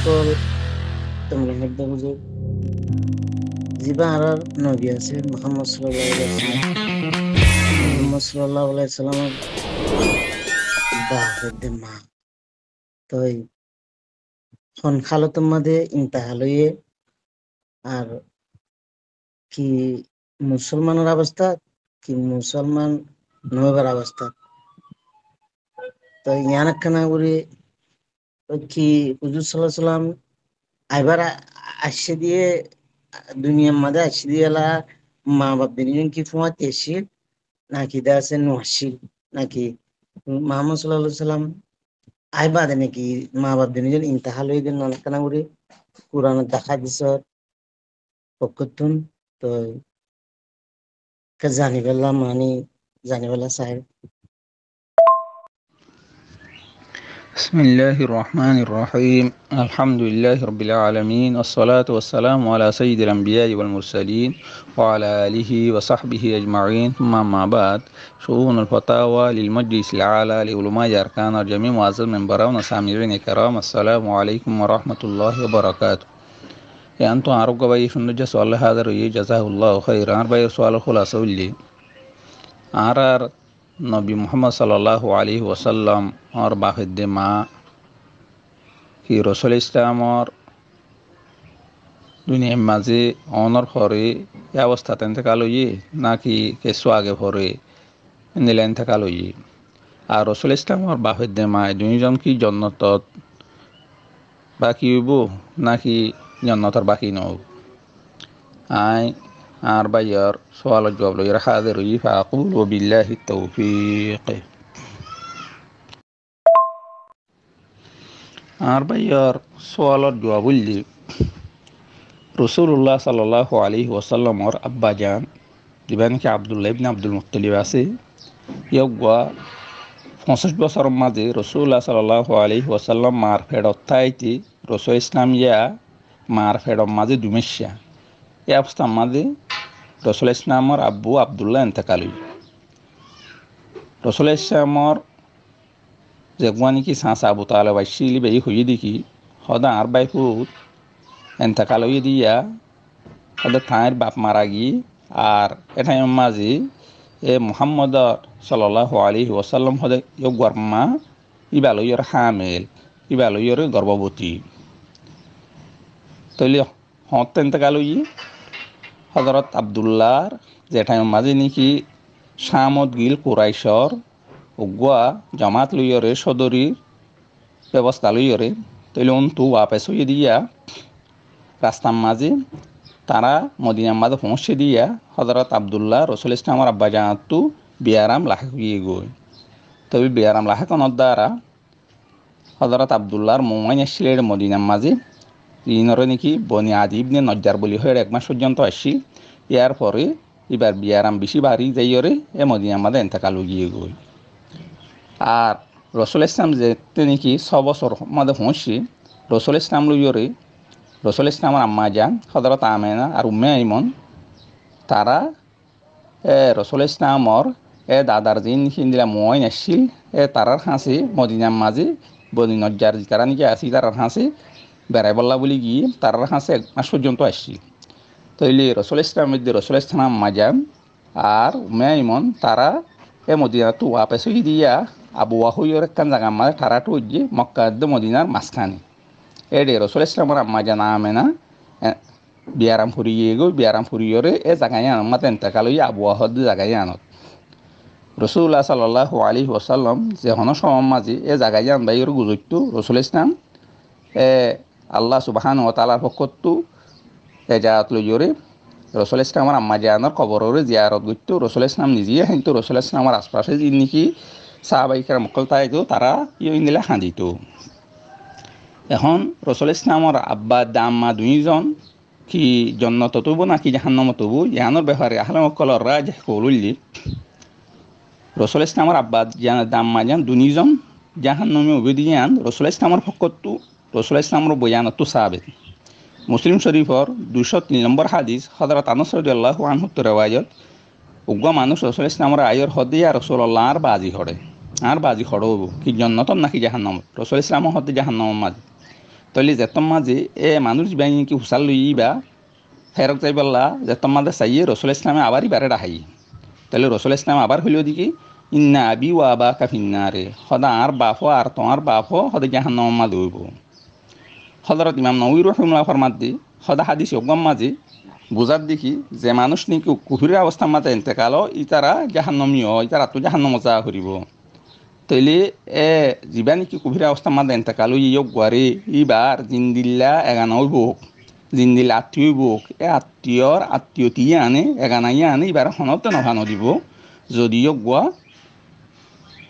সকল তোমরা মধ্যে বুঝো জিবা আর নবী আছে মুহাম্মদ সাল্লাল্লাহু আলাইহি ওয়াসাল্লাম। মুহাম্মদ সাল্লাল্লাহু আলাইহি ওয়াসাল্লামের বাপের মা তো খন খালতের মধ্যে ইন্তাহাল হইয়ে আর কি মুসলমানের অবস্থা কি মুসলমান নবের অবস্থা তো ইয়ানখানা করে কি হুজুর সাল্লাল্লাহু আলাইহি ওয়াসাল্লাম আইবার আসছে দিয়ে দুনিয়ার মধ্যে আসছে দিয়ে মা বাপ দিন কি ফুয়াতে এসে নাকি দাসে নোয়াশি নাকি মোহাম্মদ সাল্লাল্লাহু আলাইহি ওয়াসাল্লাম আইবাদে নাকি মা বাপ দিন ইন্তাহাল হয়ে দিন অনেকখানা করে কোরআন দেখা দিছ পক্ষতুন তো জানি পেলাম মানে জানি পেলা সাহেব। بسم الله الرحمن الرحيم الحمد لله رب العالمين والصلاة والسلام على سيد الأنبياء والمرسلين وعلى آله وصحبه أجمعين ثم ما بعد شؤون الفتاوى للمجلس الأعلى لعلماء أركان الجميع معزز من براون سامعين الكرام السلام عليكم ورحمة الله وبركاته. أنتم عرب باي شنو سؤال هذا رأي جزاه الله خيرا باي سؤال خلاصة اللي আর নবী মুহাম্মদ সাল্লাল্লাহু আলাইহি ওয়াসাল্লাম আর বাহিদ্দে মা কি রসুল ইসলামর দুনিয়ার মাঝে অনর ফরে এই অবস্থাতে ইন্তেকাল হইয়ে নাকি কিছু আগে ফরে নিলে ইন্তেকাল হইয়ে আর রসুল ইসলামর বাহিদ্দে মা দুইজন কি জন্নতত বাকি হইব নাকি জন্নতর বাকি নব আই আর বাইয়ার সওয়াল জবাব লইরা হাজির হই ফাকুল বিল্লাহি তৌফিক। আর বাইয়ার সওয়ালত জবাব হইলি রাসূলুল্লাহ সাল্লাল্লাহু আলাইহি ওয়াসাল্লামর আব্বা জান দিবেন কি আব্দুল্লাহ ইবনে আব্দুল মুত্তালিব আছে ইয়গা 65 বছর মাঝে রাসূলুল্লাহ সাল্লাল্লাহু আলাইহি ওয়াসাল্লাম মার ফেরত তাইতি রাসূল ইসলাম ইয়া মার ফেরত মাঝে দুমেশা এই অবস্থা মাঝে রসুল ইসলামর আব্বু আবদুল্লাহ ইন্তেকাল হই রসুল ইসলামর যেগুয়ানি কি সাঁস আবু তালেব আসিলি বেই হইয়ে দেখি সদা আর বাই ফুট ইন্তেকাল হইয়ে দিয়া সদা থাঁয়ের বাপ মারা গিয়ে আর এঠাই মাঝে এ মুহাম্মদ সাল্লাল্লাহু আলাইহি ওয়াসাল্লাম সদা ইয়গুয়ার মা ইবালইয়র হামেল ইবালইয়র গর্ভবতী তৈলি হত ইন্তেকাল হইয়ে হযরত আব্দুল্লাহর জেঠাই মাঝে নাকি শামত গিল কুরাইশর উগুয়া জামাত লইয়রে সদরির ব্যবস্থা লইয়রে তৈলে অন্তু ওয়াপেস হইয়ে দিয়া রাস্তার মাঝে তারা মদিনার মাঝে পৌঁছে দিয়া হযরত আব্দুল্লাহ রসুল ইসলামর আব্বা জানাতু বিয়ারাম লাহে হইয়ে গই তবে বিয়ারাম লাহে কোন দ্বারা হযরত আব্দুল্লাহর মোমাইন আসছিল মদিনার মাঝে ইনরে নাকি বনি আদি ইবনে নজ্জার বলি হয়ে 1 মাস পর্যন্ত আসি ইয়ার পরে এবার বিয়ারাম বেশি বাড়ি যাইরে এ মদিনার মাঝে ইন্তেকাল হইয়ে গই আর রসুল ইসলাম যেতে নাকি 6 বছর মাঝে পৌঁছি রসুল ইসলাম লইরে রসুল ইসলামের আম্মা যান হযরত আমেনা আর উম্মে আইমন তারা রসুল ইসলামর দাদার দিন হিন্দিলা মোয়াইন আসছিল তারার হাসি মদিনার মাঝে বনি নজ্জার তারা নাকি আসি তারার হাসি বেড়াই বল্লা বলি গিয়ে তার হাসে 1 মাস পর্যন্ত আসছি তৈলি রসুল ইসলামের রসুল ইসলাম মাজান আর মেয়মন তারা এ মদিনা তো ওয়াপেস হয়ে দিয়া আবুয়া হইয়র একখান জায়গা মাঝে তারাটো যে মক্কা মদিনার মাঝখানে এডে রসুল ইসলামের আম্মাজান আমেনা বিয়ারাম ফুরিয়ে গো বিয়ারাম ফুরিয়রে এ জায়গায় আনত মাতে ইন্তেকাল হইয়া আবুয়া হদ জায়গায় আনত রাসূলুল্লাহ সাল্লাল্লাহু আলাইহি ওয়াসাল্লাম যে হন সময় মাঝে এ জায়গায় আনবাইর গুজরতো রসুল ইসলাম আল্লাহ সুবহানাহু ওয়া তাআলার পক্ষতু এজাত লইরে রসুল ইসলামের আম্মা জানার কবরের জিয়ারত করতো রসুল ইসলাম নিজে কিন্তু রসুল ইসলামের আশপাশে যিনি সাহাবায়ে কেরাম তাইতো তারা ইনিলা হাঁদিত এখন রসুল ইসলামের আব্বা আম্মা দুইজন কি জান্নাত তবু নাকি জাহান্নামত তবু ইহানোর ব্যাপারে আহলে মক্কলর রাজ কলুল্লি রসুল ইসলামের আব্বা আম্মা জান দুইজন জাহান্নামে উবেদিয়ান রসুল ইসলামের পক্ষতু রসুল ইসলামের বয়ানত সাহাবেত মুসলিম শরীফর 203 নম্বর হাদিস হযরত আনাস রাদিয়াল্লাহু আনহু রিওয়ায়াত উগ্র মানুষ রসুল ইসলামের আয়র হদিয়া রাসূলুল্লাহ আর বাজি হড়ে কি জান্নাত নাকি জাহান্নাম রসুল ইসলাম হতে জাহান্নাম মাঝে তৈলি যেতম মাঝে মানুষ বাহিনী কি হুসাল লইবা ফেরক যাই বললা যেতম মাঝে চাইয়ে রসুল ইসলামে আবারই বারে ডাহাই তাহলে রসুল ইসলাম আবার হইল দিকে ইন্না আবি ও আবা কাফিন্নারে সদা আর বাপ আর তোমার বাপ সদা জাহান্নাম মাঝে হইব হজরত ইমাম নবী রহিমুল্লাহ ফরমাত দি সদা হাদিস ওগম মাঝে বুঝার দেখি যে মানুষ নাকি কুহুরের অবস্থার মাঝে এতেকালো ইতারা জাহান্নমীয় ইতারা তো জাহান্নম যা করিব তৈলে যিবা নাকি কুহুরের অবস্থার মাঝে এতেকালো ইয়ক গুয়ারে ইবার জিন্দিল্লা এগানাই বুক জিন্দিল আত্মীয় বুক আত্মীয়র আত্মীয়টিয়ে আনে এগানাইয়ে আনে এবার হনতে নভানো দিব যদিও গুয়া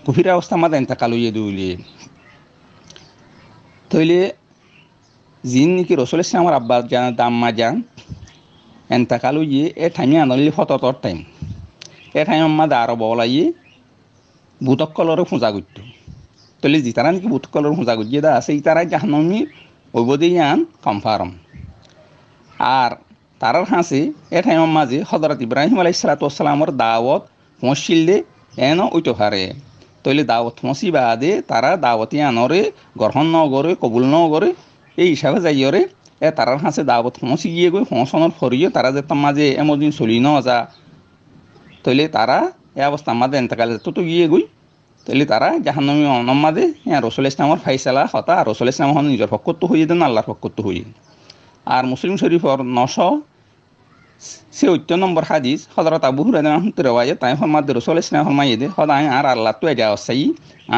কুহির অবস্থা মাঝে এতেকালো ইয়ে দিলে তৈলে জিন নাকি রসুল ইসলামের আব্বা জান দাম্মা যান এতেকালো ইয়ে টাইমে আনলি ফতর টাইম টাইম মাঝে আরো বলাইয়ে বুতকলরে খোঁজা করতো তৈলে যিতারা নাকি বুতকলর খোঁজা করছে দা আছে ইতারাই জাহান্নমী ওইবদি আন কনফার্ম আর তারার হাসি টাইমের মাঝে হজরত ইব্রাহিম আলাইহিসসালামের দাওয়াত পৌঁছিল দে এন ওইটো হারে তৈলে দাওয়াত পৌঁছি বাদে তারা দাওয়াতি আনরে গ্রহণ নগরে কবুল নগরে এই হিসাবে যাইরে তারার হাসে দাওয়াত পৌঁছি গিয়ে গই পৌঁছানোর ফরিয়ে তারা যে তার মাঝে এমন চলি ন যা তৈলে তারা এই অবস্থার মাঝে এতেকালে তো গিয়ে গই তৈলে তারা জাহান্নমী অনম মাঝে রসুল ইসলামের ফাইসালা হতা রসুল ইসলাম নিজের পক্ষত হইয়ে দেন আল্লাহর পক্ষত হইয়ে আর মুসলিম শরীফর 946 নম্বর হাদিস হযরত আবু হুরায়রা রাহমাতুল্লাহি রিওয়ায়াত তাই ফরমাতে রাসূল ইসলাম ফরমাইয়ে দে খোদায় আর আল্লাহ তো এজাওয়াই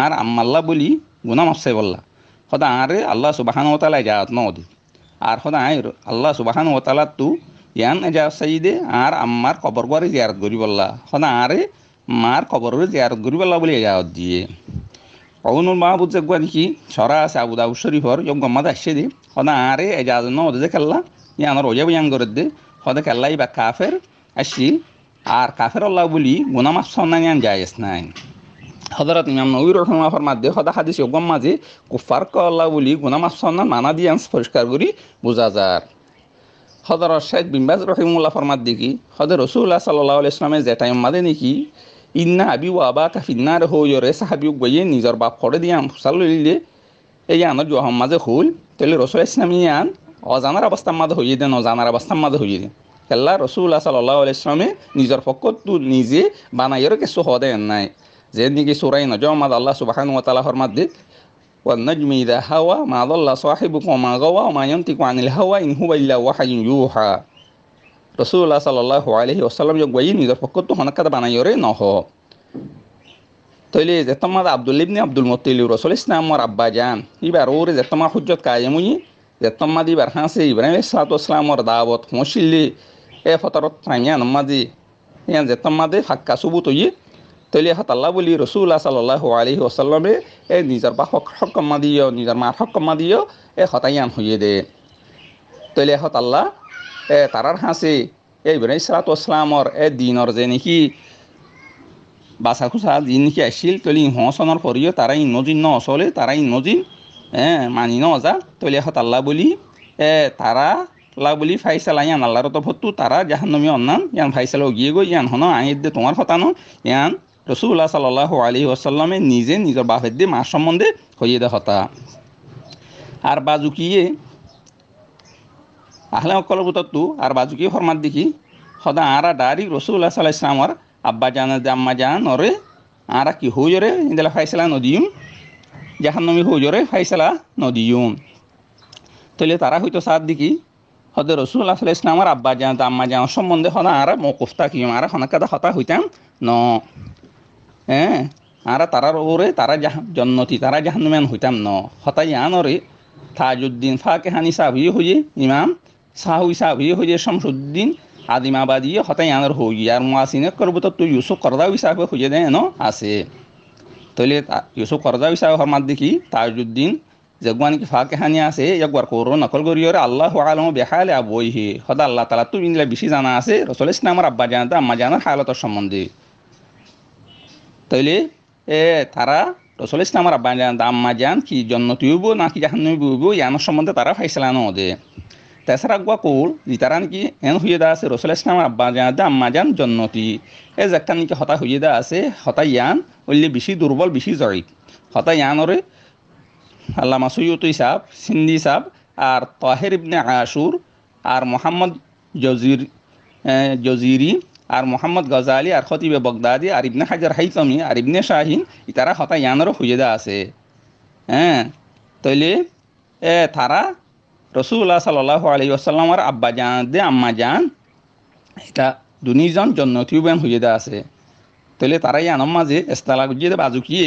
আর আম্মাল্লাহ বলি গুনাহ মাফসাই বললা খোদা আরে আল্লাহ সুবহানাহু ওয়া তাআলা এজাওয়াত নদে আর খোদায় আল্লাহ সুবহানাহু ওয়া তাআলা তু ইয়ান এজাওয়াই দে আর আম্মার কবর গরে জিয়ারত করি বললা খোদা আরে মার কবরের জিয়ারত করি বললা বলি এজাওয়াত দিয়ে অগুনুল মাহবুব জাগুয়া দেখি সরা আছে আবু দাউদ শরীফর যোগ গম্মাদ আসছে দে খোদা আরে এজাওয়াত নদে যে কাল্লা ইয়ানোর ওজা বয়ান করে দে খোদা কাল্লাই বা কাফের আসি আর কাফের আল্লাহ বলি গুনাহ মাফ সন্নান জায়েজ নাই হযরত ইমাম নবী রাহিমাহুল্লাহ ফরমাতে খোদা হাদিস যোগ মাঝে কুফার ক আল্লাহ বলি গুনাহ মাফ সন্নান মানা দিয়ে পরিষ্কার করি বোঝা যায় হযরত শাইখ বিন বাজ রাহিমাহুল্লাহ ফরমাত দেখি খোদা রাসূলুল্লাহ সাল্লাল্লাহু আলাইহি ওয়াসাল্লামের যে টাইম মাদে নাকি ইন্না আবি ওয়া আবা কাফিন্নার হইরে সাহাবী গয়ে নিজর বাপ করে দিয়া ফুসাল লইলে এই আনর জহম মাঝে হল তাহলে রসুল ইসলামিয়ান অজানার অবস্থার মাঝে হইয়ে দেন অজানার অবস্থার মাঝে হইয়ে দেন কেল্লা রসুল্লাহ সাল্লাল্লাহু আলাইহি ওয়াসাল্লামে নিজের পক্ষত নিজে বানাইয়ের কিছু হদেন নাই যে নাকি সূরা নজম মাঝে আল্লাহ সুবহানাহু ওয়া তাআলা ফরমাত দে ওয়ান নাজমি ইযা হাওয়া মা দাল্লা সাহিবুকুম ওয়া মা গাওয়া ওয়া মা ইয়ানতিকু আনিল হাওয়া ইন হুয়া ইল্লা ওয়াহয়ুন ইউহা রসুল্লাহ সাল্লাল্লাহু আলাইহি ওয়াসাল্লাম যে গই নিজের পক্ষত হনকাত বানাইয়ের নহ তৈলে যেতমা আব্দুল ইবনে আব্দুল মুত্তালিব রাসূল ইসলামের আব্বা জান এবার ওরে যেতমা হুজ্জত কায়েমুই যেতমা দিবার হাসে ইব্রাহিম আলাইহিস সালামের দাওয়াত পৌঁছিলি ফতরত টাইমিয়ান মাঝে ইয়ান যেতমা দে হাক্কা সুবুত হই তৈলে হাত আল্লাহ বলি রাসূলুল্লাহ সাল্লাল্লাহু আলাইহি ওয়াসাল্লামে নিজের বা হক দিও নিজের মার হক দিও হতাইয়ান হইয়ে দে তৈলে হাত আল্লাহ তারার হাসে ইব্রাহিম আলাইহিস সালামের দিনের যে নাকি বাসা খুসা দিন নাকি আসছিল তৈলি হসনের পরিও তারা ইন্নজিন ন অচলে তারা ইন্নজিন মানি ন যা তৈলি হত আল্লাহ বলি তারা আল্লাহ বলি ফাইসালা ইয়ান আল্লাহর তফতু তারা জাহান্নমী অন্যান ইয়ান ফাইসালা গিয়ে গই ইয়ান হন আইন দে তোমার কথা ন ইয়ান রাসূলুল্লাহ সাল্লাল্লাহু আলাইহি ওয়াসাল্লামে নিজে নিজের বাপের দিয়ে মার সম্বন্ধে হইয়ে দে হতা আর বাজুকিয়ে আহলে অকলবতু আর বাজুকিয়ে ফরমাত দেখি সদা আরা ডারি রাসূলুল্লাহ সাল্লাল্লাহু আলাইহি ওয়াসাল্লামর আব্বা জান আম্মা জান ওরে আরা কি হইরে ইন্দলা ফাইসালা নদিউম জাহান্নামী হইরে ফাইসালা নদিউম তলে তারা হয়তো সাত দিকি হদে রাসূলুল্লাহ সাল্লাল্লাহু আলাইহি ওয়াসাল্লামের আব্বা জান আম্মা জান সম্বন্ধে হনা আরা মওকুফতা কি আরা হনাকাদা হতা হইতাম ন আরা তারার ওরে তারা জান্নাতি তারা জাহান্নামী হইতাম ন হতাই আনরে তাজউদ্দিন ফাকিহানি সাহাবী হইয়ে ইমাম সাহাবী সাহাবী হইয়ে শামসুদ্দিন আদিমাবাদী হতাই আনার হই আর মুয়াসিনে করব তো ইউসুফ করদাও হিসাবে হইয়ে দেয় ন আছে তইলে ইউসুফ করদাও হিসাবে ফরমাত দেখি তাজউদ্দিন জগবান কি ফাকিহানি আছে একবার করো নকল করিয়রে আল্লাহু আলামু বিহালি আবওয়িহি খোদা আল্লাহ তাআলা তো ইনলা বেশি জানা আছে রাসূল ইসলামের আব্বা জান আম্মা জানের হালাতের সম্বন্ধে তইলে তারা রাসূল ইসলামের আব্বা জান আম্মা জান কি জান্নাতি হইব নাকি জাহান্নামী হইব ইয়ানোর সম্বন্ধে তারা ফয়সালা ন দে তেসরা গুয়া কৌল যেতারা নাকি এন হইয়ে দা আছে রাসূল ইসলামের আব্বা জান আম্মা জান জান্নাতি একটা নাকি হতা হইয়ে দা আছে হতা ইয়ান ওইলে বেশি দুর্বল বেশি জয়ী হতা ইয়ানরে আল্লামা সৈয়দী সাহেব সিন্ধি সাহেব আর তাহের ইবনে আশুর আর মোহাম্মদ জজির জজিরি আর মোহাম্মদ গজালি আর খতিবে বগদাদি আর ইবনে হাজার হাইতমি আর ইবনে শাহিন ইতারা হতা ইয়ানোরও হুজেদা আছে। হ্যাঁ, তৈলে তারা রসুল্লাহ সাল্লাহ আলী আসাল্লামার আব্বা জান দে আম্মা জান এটা দুনিজন জন্নতিও বেন হুজেদা আছে। তৈলে তারা ইয়ানোর মাঝে এস্তালা গুজিয়ে বাজুকিয়ে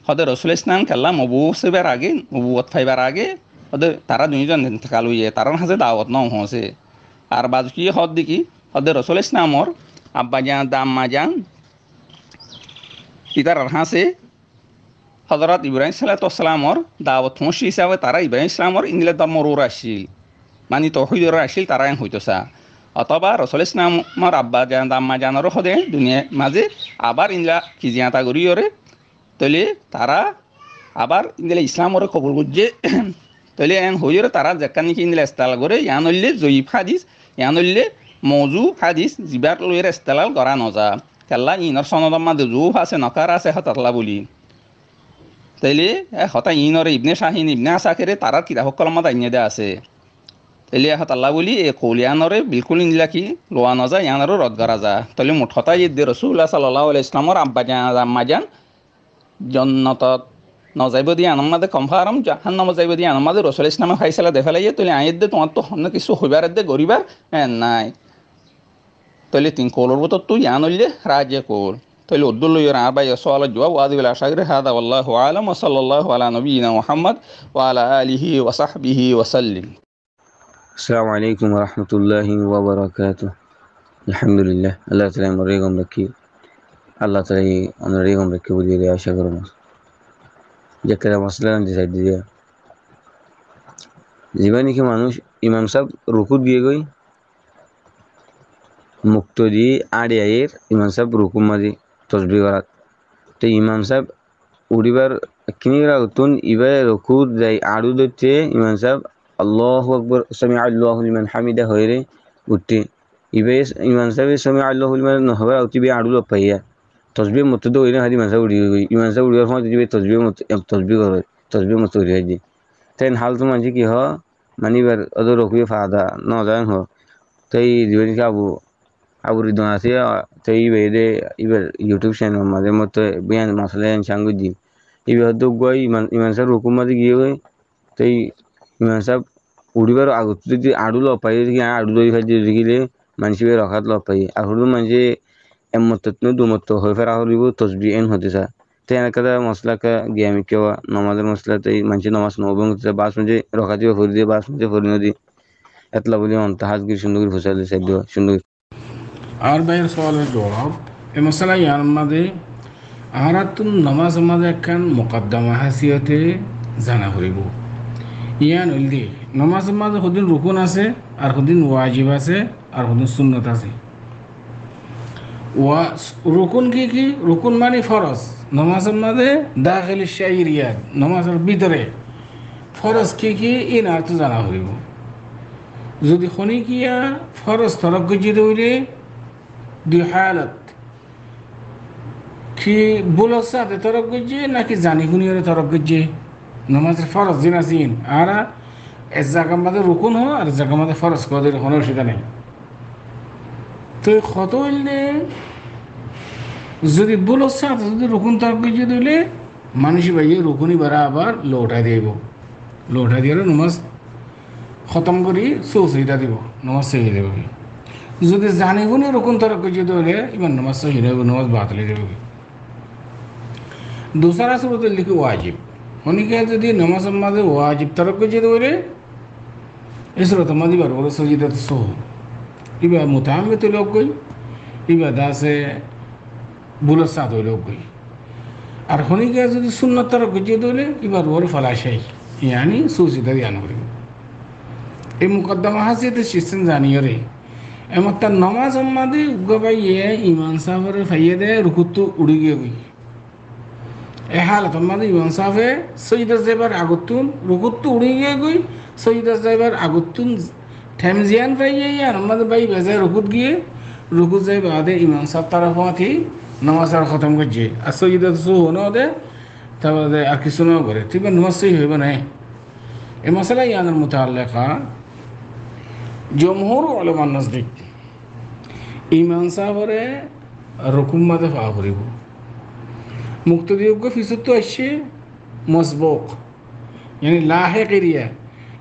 হদে রসুল ইসলাম খেললাম মবু সেবার আগে মবুত ফাইবার আগে হদে তারা দুইজন ইন্তেকাল হইয়ে তারার হাতে দাওয়াত ন হসে। আর বাজুকিয়ে হদ দেখি হদে রসুল ইসলামর আব্বা জান দা আম্মা জান ইতার হাসে হজরত ইব্রাহিম সাল্লাতামর দাওয়াত ফসি হিসাবে তারা ইব্রাহিম ইসলামর ইংলে ধর্মর আসছিল, মানে তহিদর আসছিল তারা হইতসা। অথবা রসুল ইসলামর আব্বা জান আম্মা জানরও হদে দুনিয়া মাঝে আবার ইংলা খিজিয়াতা করিওরে তৈলে তারা আবার ইংলে ইসলামরে কবুল করছে। তৈলে এন হইরে তারা যেখান নাকি ইংলে ইস্তাল করে ইয়ান হইলে জয়ীফ হাদিস ইয়ান হইলে মৌজু হাদিস জিবার লইয়ের ইস্তেলাল করা নজা কেল্লা ইনর সনদর মাঝে জুফ আছে নকার আছে হতাতলা বলি। তাইলে হতা ইনরে ইবনে শাহিন ইবনে আসাকেরে তারার কিতাব কলমত আইনে দেয়া আছে। তাইলে হতাল্লা বলি এ কৌলিয়ানরে বিলকুল ইনলাকি লোয়া নজা ইয়ানরও রদ করা যা। তাইলে মোট হতা ইদ্দে রসুল্লাহ সাল্লাল্লাহু আলাইহি ইসলামর আব্বা জান আম্মা জান জন্নতত নজাইব দিয়ে আনমাদে কমফারম জাহান্নামে যাইব দিয়ে আনমাদে রসুল ইসলামে ফাইসালা দেখালাইয়ে তৈলে আইদ্দে তোমার তো হন্য কিছু হইবার দে গরিবার নাই। তৈলে তিন কৌলর বতর তুই ইয়ান হইলে রাজ্যে কৌল তৈলে উদ্দুল লইয়ের আর বাই সোয়াল জবাব ওয়াদিবিল আশাগরে হাদা আল্লাহু আলাম ওয়া সাল্লাল্লাহু আলা নবিয়িনা মুহাম্মদ ওয়া আলা আলিহি ওয়া সাহবিহি ওয়া সাল্লিম। আসসালামু আলাইকুম ওয়া রাহমাতুল্লাহি ওয়া বারাকাতুহু। আলহামদুলিল্লাহ আল্লাহ তাআলা মরেগম রাখি আল্লাহ তাআলা অনরেগম রাখি বলি আশা করব যেকরা মসলা ডিসাইড দিয়ে জীবনে কি মানুষ ইমাম সাহেব রুকু দিয়ে গই মুক্ত দিয়ে আড়ে আয়ের ইমাম সাহেব রুকু মাঝে তসবিহ করা তো ইমাম সাহেব উড়িবার কিনি রাখতুন ইবার রুকু যাই আড়ু দিচ্ছে ইমাম সাহেব আল্লাহু আকবার সামি আল্লাহু লিমান হামিদা হইরে উঠতে ইবে ইমাম সাহেব সামি আল্লাহু লিমান নহবা উঠিবে আড়ু লপাইয়া তসবিহ মতো তো হইরে হাদি ইমাম সাহেব উড়ি গই ইমাম সাহেব উড়িবার সময় দিবে তসবিহ করে তসবিহ মতো হইরে দি তেন হাল তো মানছি কি হ মানিবার অদ রকুয়ে ফাদা ন যায় হ তাই জীবন আবু আবু রিদন আছে তাই বেদে ইবার ইউটিউব চ্যানেল মাঝে মতো বিয়ান মাসলে সাঙ্গু দি ইবে তো গই ইমান সাহেব রকম মাঝে গিয়ে গই তাই ইমান সাহেব উড়িবার আগত যদি আড়ু লপাই দেখি আড়ু দই খাই দেখিলে মানুষ রখাত লপাই আর হলু মানুষে এমত দুমত হয়ে ফেরা হলিব তসবি এন হতে চা তাই এলাকাটা মশলাকা গিয়ামি কেওয়া নমাজের মশলা তাই মানুষের নমাজ নবং বাস মাঝে রখা দিয়ে ভরি দিয়ে বাস মাঝে ভরি নদী এতলা বলি অন্তহাজগির সুন্দর ফুসাইলে সাইড দেওয়া সুন্দর। আর বাইরের সওয়ালের জবাব এ মশলা ইয়ার মাঝে আহারাতুন নামাজ মাঝে একখান মোকদ্দমা হাসিয়তে জানা করিব ইয়ান হইলে নামাজের মাঝে সদিন রুকুন আছে আর সদিন ওয়াজিব আছে আর সদিন সুন্নত আছে। রুকুন কি রুকুন মানে ফরজ নামাজের মাঝে দাখিল শাইরিয়াত নামাজের ভিতরে ফরজ কি ইন আর তো জানা করিব। যদি খনিকিয়া ফরজ তরক গজিয়ে হইলে দুই হালত কি বুলর সাথে তরক গজিয়ে নাকি জানি শুনিয়ে তরক গজিয়ে নামাজের ফরজ দিন আসিন আর এক জায়গার মধ্যে রুকুন হো আর জায়গার মধ্যে ফরজ কদের কোনো অসুবিধা নেই। তো কত হইলে যদি বুলর সাথে যদি রুকুন তরক গজিয়ে দিলে মানুষই ভাইয়ে রুকুনি বারা আবার লৌটা দিব লৌটা দিয়ে নামাজ খতম করি চৌচিটা দিব নামাজ সহি দেব। যদি জানি শুনে রকম তরক গজিয়ে দিলে ইমান নামাজ সহি দেব নামাজ বাতলে দেব। दूसरा सूरत लिखी वाजिब होने के यदि नमाज मादे वाजिब तरक गजिए दिले এই सूरत मादी बार बोलो सजीदा सो इबा मुतामित लोग गई इबा दासे बुलत साथ लोग गई আর होने के यदि सुन्नत तरक गजिए दिले इबा बोलो फलाशाई यानी सूजिदा ध्यान करिब এই মুকদ্দমা হাসিতে সিস্টেম জানিয়ে রে এমতা নামাজ মাদে গবাইয়ে ইমান সাহেবের ফাইয়ে দে রুকুত উড়ি গিয়ে গই এ হালত মাদে ইমান সাহেবে সৈয়দ যাইবার আগতুন রুকুত উড়ি গিয়ে গই সৈয়দ যাইবার আগতুন ঠেমজিয়ান ফাইয়ে আর মাদে বাই বেজে রুকুত গিয়ে রুকুত যাই বাদে ইমান সাহেব তারফাতি নামাজ আর খতম করছে আর সৈয়দ সু হনো দে তবে আর কিছু না করে ঠিক নামাজ সই হইব না এই মশলা ইয়ানের মুতাআল্লিকা জমহুর উলামার নজদিক ইমাম সাহেবরে রুকুম মাঝে পা করিব মুক্তদিয়োগ্য ফিসুত্তু আসছে মসবুক yani লাহেক এরিয়া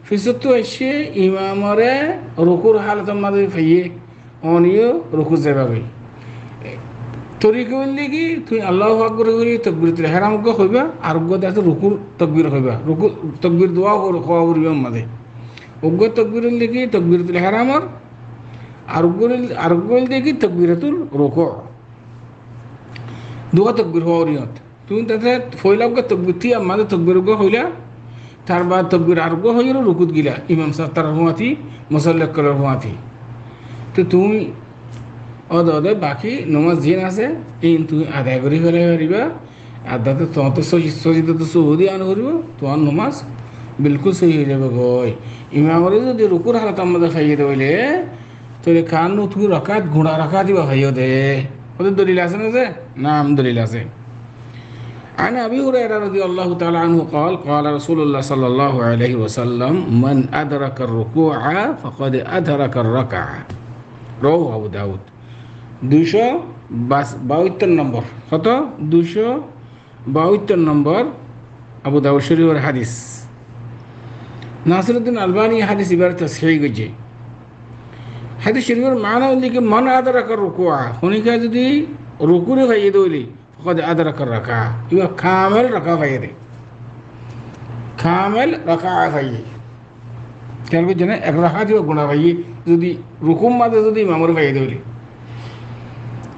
ফিসুত্তু আসছে ইমামরে রুকুর হালতের মাঝে ফাইয়ে অনিও রুকু যাবে তরিকা বললে কি তুই আল্লাহু আকবার করি তাকবীরাতুল ইহরাম গো হইবা আর গো দাতে রুকুর তাকবীর হইবা রুকু তাকবীর দোয়া করিবা মাঝে উগ্র তাকবীর হইলে কি তাকবীরাতুল ইহরামর আর গো দেখি তাকবীরাতুল রুকু দোয়া তাকবীর হওয়ারিয়ত তুমি তাতে ফয়লা গো তাকবীর তি আমাদের তাকবীর গো হইলা তারপর তাকবীর আর গো হইলো রুকুত গিলা ইমাম সাহেব তার হুয়াতি মুসাল্লি করার হুয়াতি তো তুমি অদে বাকি নমাজ জিন আছে এই তুমি আদায় করে ফেলে পারিবা আদাতে তোমার তো সজিদা তো সৌদি আন করিব তোমার নমাজ বিলকুল সহি হয়ে যাবে গই ইমামরে যদি রুকুর হালত আমাদের খাইয়ে দেবলে তাহলে কান তুমি রাকাত ঘোড়া রাখা দিবা খাইয়ে দে ওদের দলিল আছে না যে নাম দলিল আছে عن أبي هريرة رضي الله تعالى عنه قال قال رسول الله صلى الله عليه وسلم من أدرك الركوع فقد أدرك الركعة رواه أبو داود 272 নম্বর কত 272 নম্বর আবু দাউদ শরীফের হাদিস নাসিরউদ্দিন আলবানী হাদিস এবার তাসহিহ করেছে হাদিস শরীফের মানা হল কি মান আদরাকা রুকুআ হনিকা যদি রুকুরে ভাইয়ে দইলি ফকদ আদরাকা রাকা ইয়া কামেল রাকা ভাইয়ে দে কামেল রাকা ভাইয়ে কেন বুঝছেন এক রাকা দিও গুণা ভাইয়ে যদি রুকুম মাঝে যদি ইমামর ভাইয়ে দইলি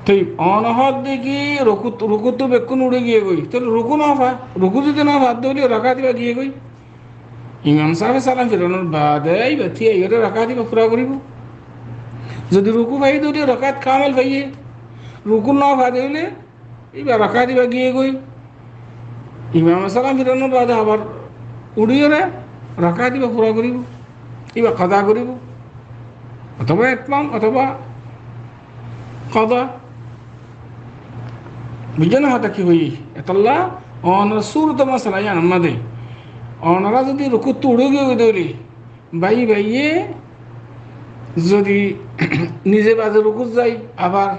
তাই অনহদ দেখি রুকু তো বেকুন উড়ে গিয়ে গই তাহলে রুকু না ভা রুকু যদি না ভাত দইলে রাকা দিবা গিয়ে গই ইমাম সাহেব সালাম ফিরানোর বাদে বাতি এর রাকা দিবা পুরা করিব যদি রুকু ভাই দইলে রাকাত কামেল ভাইয়ে রুকু না ভা দইলে এবার রাকা দিবা গিয়ে গই ইমাম সালাম ফিরানোর বাদে আবার উড়িয়ে রাকা দিবা পুরা করিব এবার কাদা করিব অথবা ইতমাম অথবা কাদা বুঝছেন হতা কি হই এতলা অনর সুরত মশলা জান আমাদের অনরা যদি রুকুত উড়ে গিয়ে দৌড়ি বাইয়ে যদি নিজে বাজে রুকুত যাই আবার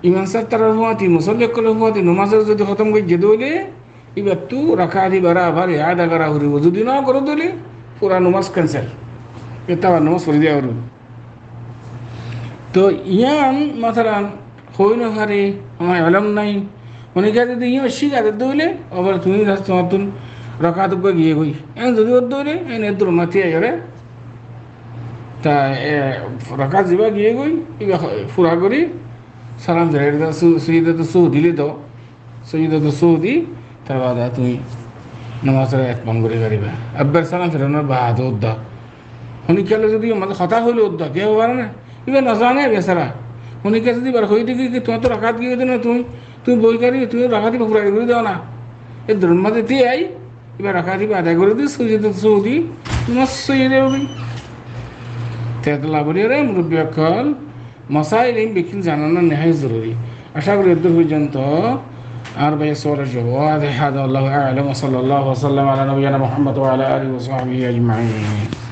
ইমাম সাহেব তার হুয়াতি মুসল্লি করে হুয়াতি নমাজের যদি খতম করে যে দৌড়ে এবার তু রাখা দি বারা আবার আদা করা হরিব যদি না করে দৌড়ি পুরা নমাজ ক্যান্সেল এটা আবার নমাজ পড়ে দেওয়া হরিব তো ইয়ান মাথারান হই না হারে আমার আলম নাই অনেকে যদি ইয়ে শিখাতে দৌলে আবার তুমি তোমার তুন রাখাত গিয়ে গই এন যদি ওর দৌলে এন এর মাতি আরে তা রাখাত যাবা গিয়ে গই এবার ফুরা করি সালাম ধরে সৈয়দা তো সৌ দিলে তো সৈয়দা তো সৌ দি তার বাদে তুমি নামাজের একমান করে গাড়িবা আব্বার সালাম ফেরানোর বাদ উদ্দা অনেকে যদি আমাদের কথা হইলে উদ্দা কেউ পারে না এবার নজানে বেচারা অনেকে যদি বার হয়ে দেখি তোমার তো রাখাত গিয়ে না তুমি বই কারি তুমি রাখা দিবা ফুরাই করে দাও না এই ধরুন মাঝে দিয়ে আই এবার রাখা দিবা আদায় করে দিই সৈয়দ সৌদি তোমার সৈয়দে হবে তেতলা বলিয়ে মুরব্বী অকল মশাইল এই বিকিন জানানো নেহাই জরুরি আশা করি এর পর্যন্ত আর ভাই সওয়ালের জবাব হাদা আল্লাহু আ'লাম ওয়া সাল্লাল্লাহু ওয়া সাল্লাম আলা নবিয়িনা মুহাম্মদ ওয়া আলা আলিহি ওয়া সাহবিহি আজমাইন